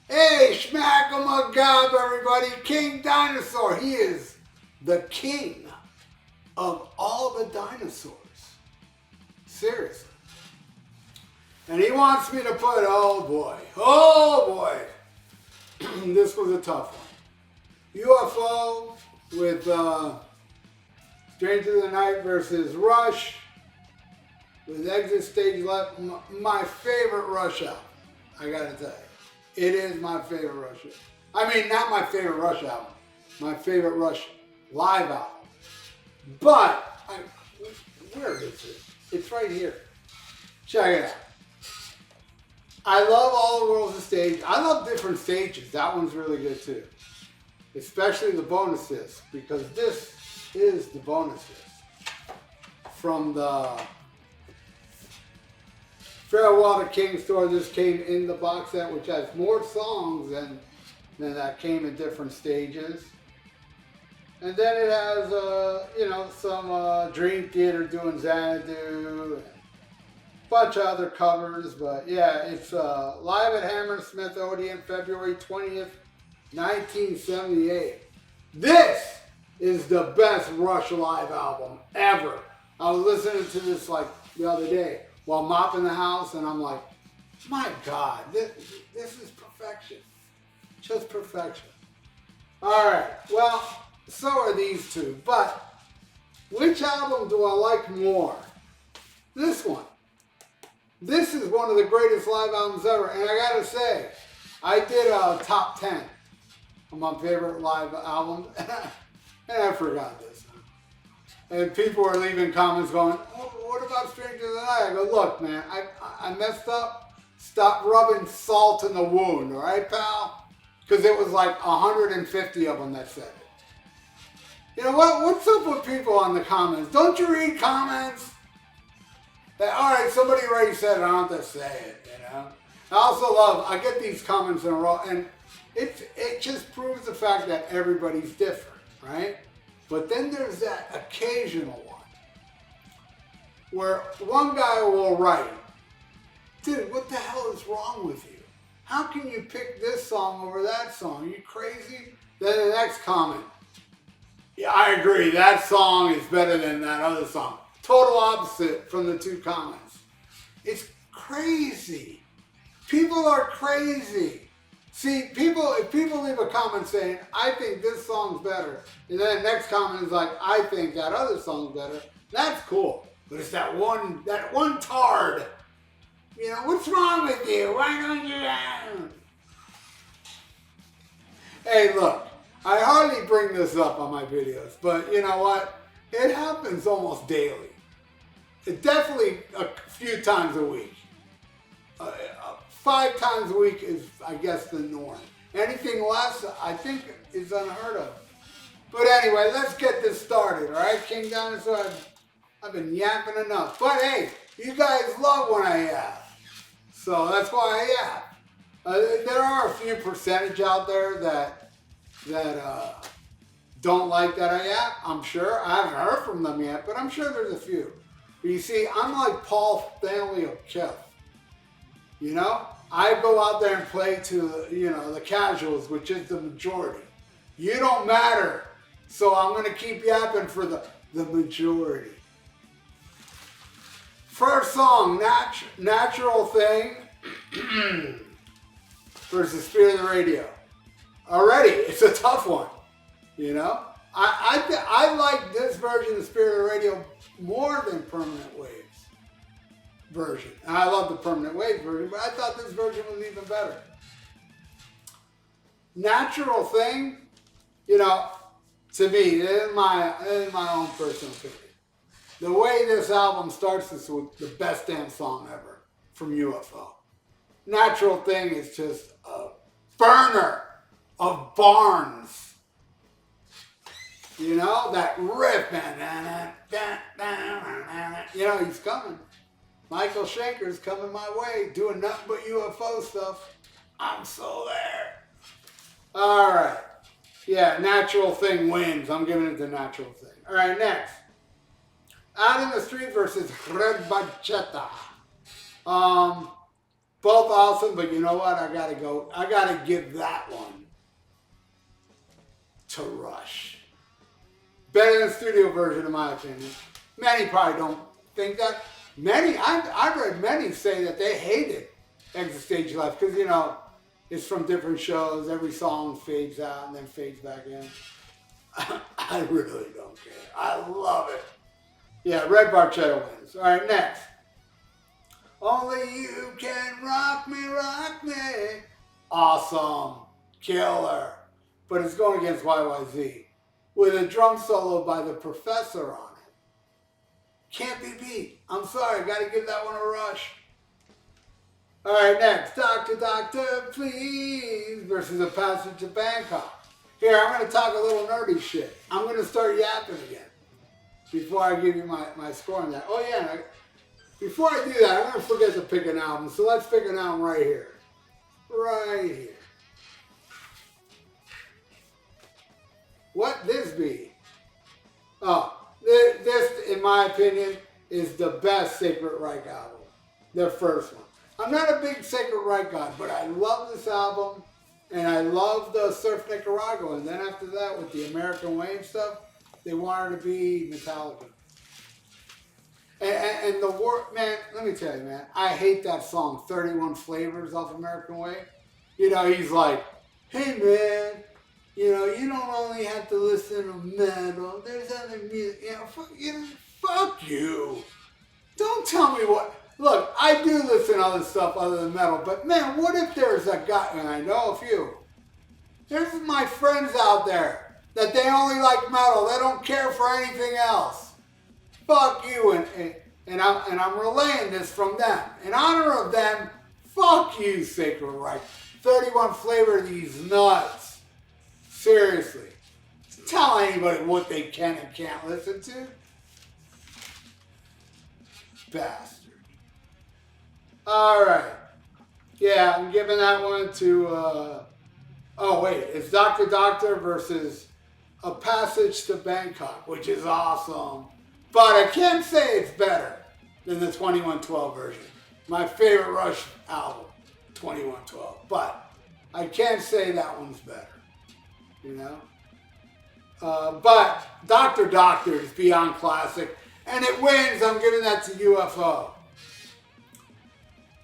Hey, smack 'em a gob, everybody. King Dinosaur. He is the king of all the dinosaurs. Seriously. And he wants me to put, oh boy. This was a tough one. UFO with Stranger Than the Night versus Rush with Exit Stage Left. My favorite Rush album, I gotta tell you. It is my favorite Rush album. I mean, not my favorite Rush album. My favorite Rush live album. But, where is it? It's right here. Check it out. I love All the World's a Stage. I love different stages. That one's really good too. Especially the bonus disc, because this is the bonus disc from the Farewell to King store. This came in the box set, which has more songs than that came in different stages. And then it has, some Dream Theater doing Xanadu, and a bunch of other covers. But yeah, it's live at Hammersmith Odeon, February 20th, 1978. This is the best Rush live album ever. I was listening to this like the other day while mopping the house, and I'm like, my God, this is perfection. Just perfection. All right, well, so are these two, but which album do I like more? This one. This is one of the greatest live albums ever, and I gotta say, I did a top 10 of my favorite live albums, and I forgot this. And people are leaving comments going, what about Stranger Than the Night? I go, look, man, I messed up. Stop rubbing salt in the wound, all right, pal? Because it was like 150 of them that said it. You know what? What's up with people on the comments? Don't you read comments? All right, somebody already said it. I don't have to say it, you know? I also love, I get these comments in a row, and it just proves the fact that everybody's different, right? But then there's that occasional one where one guy will write, dude, what the hell is wrong with you? How can you pick this song over that song? Are you crazy? Then the next comment, yeah, I agree, that song is better than that other song. Total opposite from the two comments. It's crazy. People are crazy. See, if people leave a comment saying, I think this song's better, and then the next comment is like, I think that other song's better, that's cool. But it's that one tard. You know, what's wrong with you? Why don't you? Hey, look, I hardly bring this up on my videos, but you know what? It happens almost daily. It definitely a few times a week. 5 times a week is, I guess, the norm. Anything less, I think, is unheard of. But anyway, let's get this started, all right? King Dinosaur, I've been yapping enough. But hey, you guys love when I yap. So that's why I yap. There are a few percentage out there that don't like that I yap, I'm sure. I haven't heard from them yet, but I'm sure there's a few. But you see, I'm like Paul Stanley of Kiff. You know, I go out there and play to, the casuals, which is the majority. You don't matter. So I'm going to keep yapping for the majority. First song, Natural Thing versus Spirit of the Radio. Already, it's a tough one. You know, I like this version of Spirit of the Radio more than Permanent Waves version. And I love the Permanent Waves version, but I thought this version was even better. Natural Thing, to me, in my own personal opinion, the way this album starts is with the best damn song ever from UFO. Natural Thing is just a burner of Barnes. You know, that riff, man. He's coming. Michael Schenker's coming my way, doing nothing but UFO stuff. I'm so there. All right. Yeah, Natural Thing wins. I'm giving it to Natural Thing. All right, next. Out in the Street versus Red Bachata. Both awesome, but you know what? I gotta give that one to Rush. Better than the studio version, in my opinion. Many probably don't think that. Many, I've read many say that they hated Exit Stage Left because, you know, it's from different shows. Every song fades out and then fades back in. I really don't care. I love it. Yeah, Red Barchetta wins. All right, next. Only you can rock me, rock me. Awesome. Killer. But it's going against YYZ with a drum solo by the Professor on it. Can't be beat. I'm sorry, got to give that one a Rush. All right, next. Doctor, Doctor, Please versus A Passage to Bangkok. Here, I'm going to talk a little nerdy shit. I'm going to start yapping again before I give you my score on that. Oh, yeah. Before I do that, I'm going to forget to pick an album. So let's pick an album right here. Right here. What this be? Oh, this, in my opinion, is the best Sacred Reich album. Their first one. I'm not a big Sacred Reich guy, but I love this album. And I love the Surf Nicaragua. And then after that, with the American Way and stuff, they wanted to be Metallica. And the word, man, let me tell you, man, I hate that song, 31 Flavors off American Way. You know, he's like, hey, man, you know, you don't only have to listen to metal. There's other music. You know, fuck you. Don't tell me what. Look, I do listen to other stuff other than metal, but man, what if there's a guy, and I know a few, there's my friends out there that they only like metal. They don't care for anything else. Fuck you, and I'm relaying this from them. In honor of them, fuck you, Sacred Reich. 31 Flavor these nuts. Seriously. Tell anybody what they can and can't listen to. Bastard. All right. Yeah, I'm giving that one to, oh wait, it's Dr. Doctor versus A Passage to Bangkok, which is awesome. But I can't say it's better than the 2112 version. My favorite Rush album, 2112. But I can't say that one's better, you know? But Dr. Doctor is beyond classic, and it wins. I'm giving that to UFO.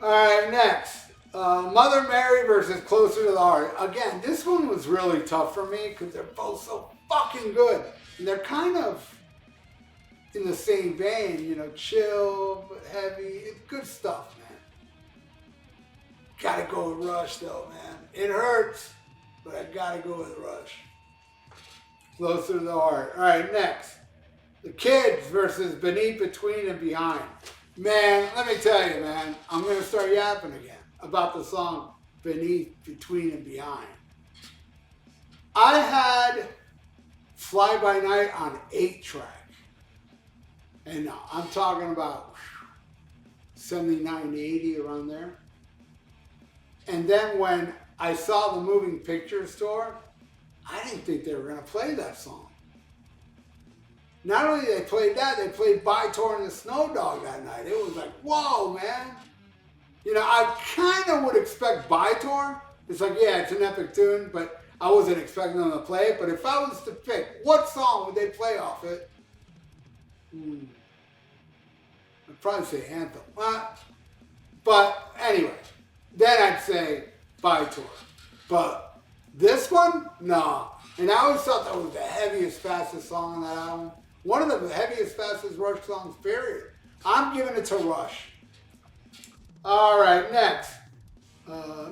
All right, next. Mother Mary versus Closer to the Heart. Again, this one was really tough for me because they're both so fucking good. And they're kind of in the same vein, you know, chill, but heavy. It's good stuff, man. Gotta go with Rush, though, man. It hurts, but I gotta go with Rush. Closer to the Heart. All right, next. The Kids versus Beneath, Between, and Behind. Man, let me tell you, man, I'm going to start yapping again about the song Beneath, Between, and Behind. I had Fly By Night on 8-track. And I'm talking about 79, 80, around there. And then when I saw the moving picture store, I didn't think they were going to play that song. Not only did they play that, they played By-Tor and the Snow Dog that night. It was like, whoa, man. You know, I kind of would expect By-Tor. It's like, yeah, it's an epic tune, but I wasn't expecting them to play it. But if I was to pick, what song would they play off it? I'd probably say Anthem. But anyway, then I'd say By-Tor. But this one, no. And I always thought that was the heaviest, fastest song on that album. One of the heaviest, fastest Rush songs, period. I'm giving it to Rush. All right, next.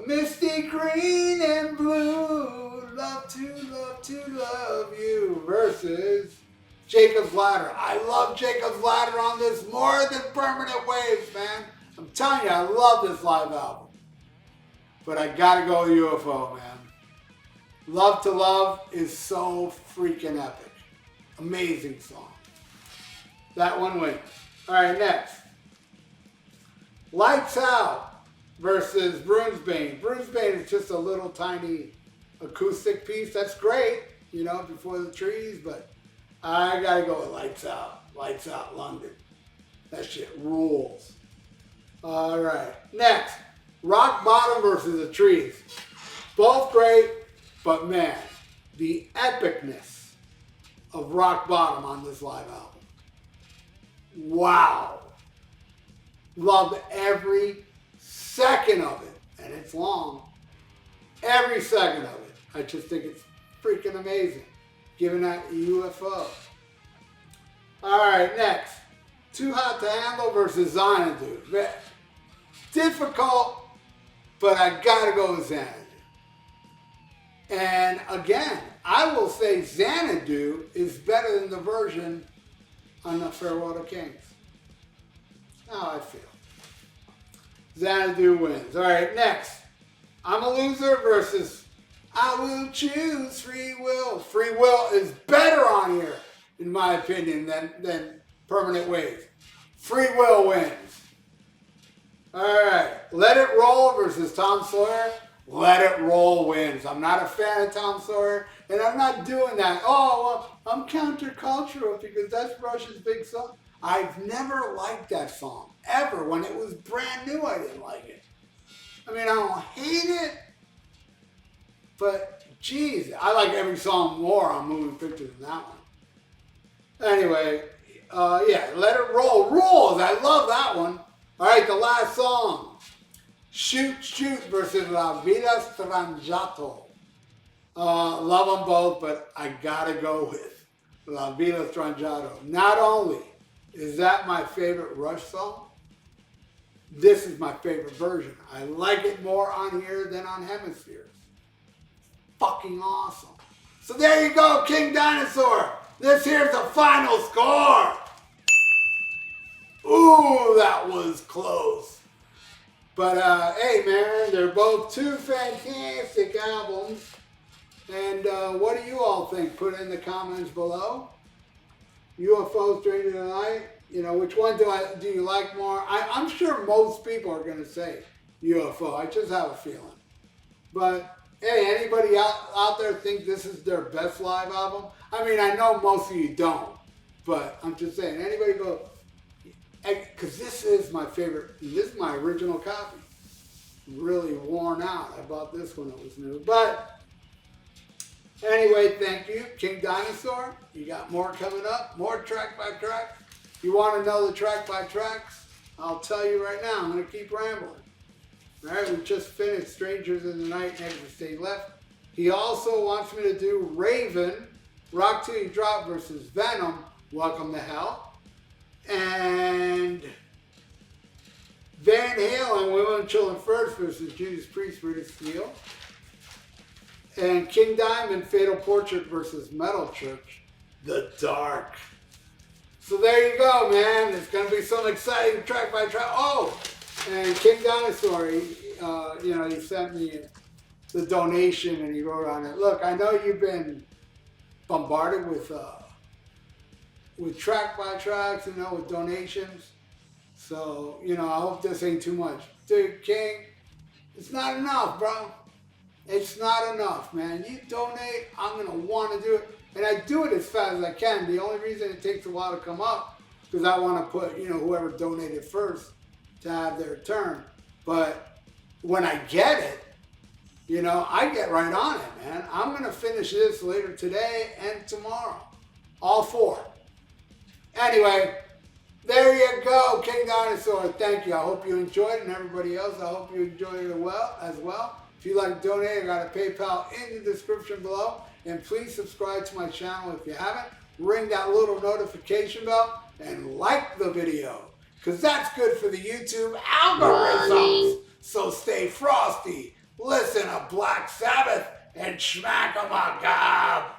Misty Green and Blue, love to love you, versus Jacob's Ladder. I love Jacob's Ladder on this more than Permanent Waves, man. I'm telling you, I love this live album. But I gotta go with UFO, man. Love to Love is so freaking epic. Amazing song. That one wins. All right, next. Lights Out versus Brunsbane. Brunsbane is just a little tiny acoustic piece. That's great, you know, Before the Trees, but I gotta go with Lights Out. Lights Out London. That shit rules. All right, next. Rock Bottom versus the Trees. Both great, but man, the epicness of Rock Bottom on this live album. Wow. Loved every second of it. And it's long. Every second of it. I just think it's freaking amazing. Giving that UFO. Alright, next. Too Hot to Handle versus Xanadu. Difficult, but I gotta go with Xanadu. And again, I will say Xanadu is better than the version on the Farewell to Kings. How I feel. Xanadu wins. Alright, next. I'm a Loser versus I Will Choose Free Will. Free Will is better on here, in my opinion, than Permanent Waves. Free Will wins. Alright, Let It Roll versus Tom Sawyer. Let It Roll wins. I'm not a fan of Tom Sawyer, and I'm not doing that. Oh, well, I'm countercultural because that's Rush's big song. I've never liked that song, ever. When it was brand new, I didn't like it. I mean, I don't hate it, but geez, I like every song more on Moving Pictures than that one. Anyway, yeah, Let It Roll. Rules, I love that one. All right, the last song. Shoot Shoot versus La Vida Strangiato. Love them both, but I gotta go with La Vida Strangiato. Not only is that my favorite Rush song, this is my favorite version. I like it more on here than on Hemispheres. Fucking awesome. So there you go, King Dinosaur. This here's the final score. Ooh, that was close. But hey man, they're both two fantastic albums. And what do you all think? Put it in the comments below. UFO Stranger Than Night. You know, which one do you like more? I'm sure most people are going to say UFO. I just have a feeling. But hey, anybody out there think this is their best live album? I mean, I know most of you don't. But I'm just saying, anybody go, because this is my favorite. This is my original copy. Really worn out. I bought this when it was new. But anyway, thank you, King Dinosaur. You got more coming up, more track by track. If you want to know the track by tracks, I'll tell you right now. I'm going to keep rambling. All right, we just finished Strangers in the Night, Never Stay Left. He also wants me to do Raven, Rock Till You Drop versus Venom, Welcome to Hell. And Van Halen, Women and Children First versus Judas Priest, British Steel. And King Diamond, Fatal Portrait versus Metal Church, The Dark. So there you go, man. It's going to be some exciting track by track. Oh, and King Dinosaur, he sent me the donation and he wrote on it, look, I know you've been bombarded with track by tracks, with donations. So, I hope this ain't too much. Dude, King, it's not enough, bro. It's not enough, man. You donate, I'm going to want to do it. And I do it as fast as I can. The only reason it takes a while to come up is because I want to put, whoever donated first to have their turn. But when I get it, I get right on it, man. I'm going to finish this later today and tomorrow. All four. Anyway, there you go, King Dinosaur. Thank you. I hope you enjoyed it, and everybody else, I hope you enjoyed it as well. If you'd like to donate, I got a PayPal in the description below. And please subscribe to my channel if you haven't. Ring that little notification bell and like the video, because that's good for the YouTube algorithms. So stay frosty, listen to Black Sabbath, and smack 'em a gob.